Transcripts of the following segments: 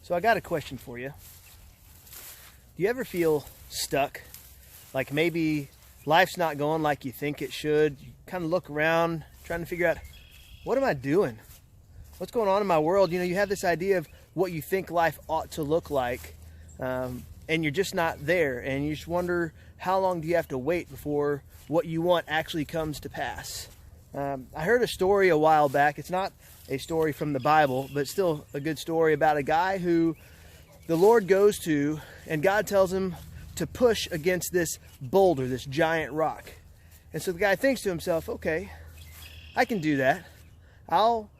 So I got a question for you. Do you ever feel stuck? Like maybe life's not going like you think it should. You kind of look around trying to figure out, what am I doing? What's going on in my world? You know, you have this idea of what you think life ought to look like, and you're just not there. And you just wonder, how long do you have to wait before what you want actually comes to pass? I heard a story a while back. It's not a story from the Bible, but still a good story about a guy who the Lord goes to, and God tells him to push against this boulder, this giant rock. And so the guy thinks to himself, okay, I can do that. I'll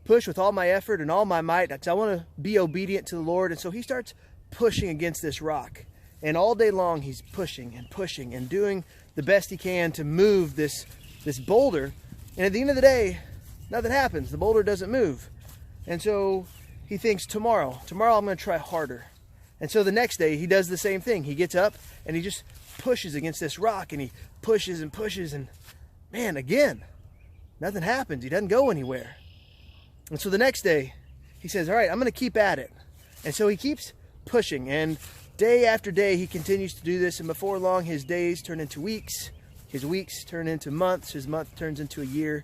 push with all my effort and all my might because I want to be obedient to the Lord. And so he starts pushing against this rock. And all day long he's pushing and pushing and doing the best he can to move this boulder. And at the end of the day, nothing happens. The boulder doesn't move. And so he thinks, tomorrow I'm going to try harder. And so the next day he does the same thing. He gets up and he just pushes against this rock, and he pushes and pushes, and man, again, nothing happens. He doesn't go anywhere. And so the next day he says, all right, I'm going to keep at it. And so he keeps pushing, and day after day he continues to do this, and before long his days turn into weeks, his weeks turn into months, his month turns into a year.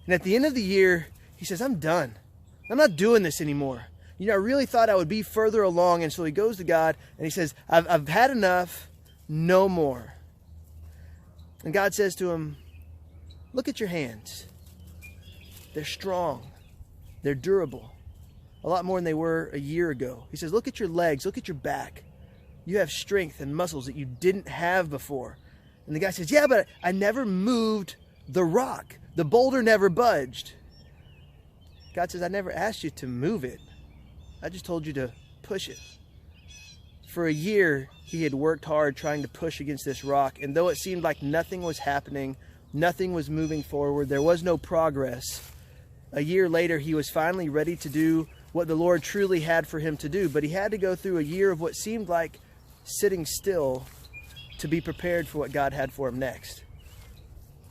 And at the end of the year, he says, I'm done. I'm not doing this anymore. You know, I really thought I would be further along. And so he goes to God and he says, I've had enough, no more. And God says to him, look at your hands. They're strong. They're durable. A lot more than they were a year ago. He says, look at your legs, look at your back. You have strength and muscles that you didn't have before. And the guy says, yeah, but I never moved the rock. The boulder never budged. God says, I never asked you to move it. I just told you to push it. For a year, he had worked hard trying to push against this rock. And though it seemed like nothing was happening, nothing was moving forward, there was no progress, a year later, he was finally ready to do what the Lord truly had for him to do. But he had to go through a year of what seemed like sitting still to be prepared for what God had for him next.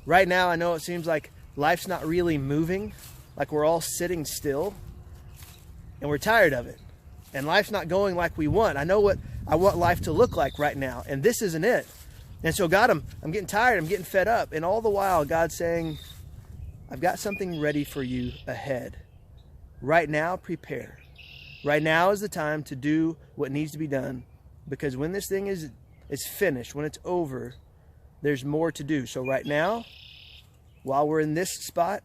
Right now, I know it seems like life's not really moving, like we're all sitting still, and we're tired of it. And life's not going like we want. I know what I want life to look like right now, and this isn't it. And so God, I'm getting tired, I'm getting fed up. And all the while, God's saying, I've got something ready for you ahead. Right now, prepare. Right now is the time to do what needs to be done, because when this thing is finished, when it's over, there's more to do. So right now, while we're in this spot,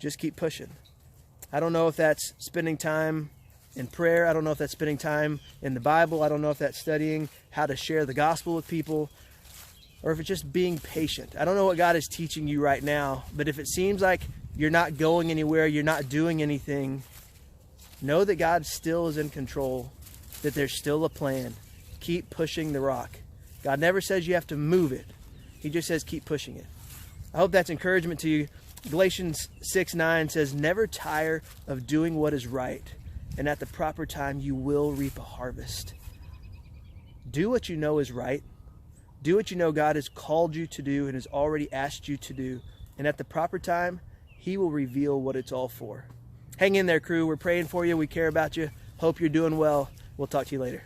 just keep pushing. I don't know if that's spending time in prayer. I don't know if that's spending time in the Bible. I don't know if that's studying how to share the gospel with people, or if it's just being patient. I don't know what God is teaching you right now, but if it seems like you're not going anywhere, you're not doing anything, know that God still is in control, that there's still a plan. Keep pushing the rock. God never says you have to move it. He just says keep pushing it. I hope that's encouragement to you. Galatians 6:9 says, never tire of doing what is right, and at the proper time you will reap a harvest. Do what you know is right. Do what you know God has called you to do and has already asked you to do. And at the proper time, he will reveal what it's all for. Hang in there, crew. We're praying for you. We care about you. Hope you're doing well. We'll talk to you later.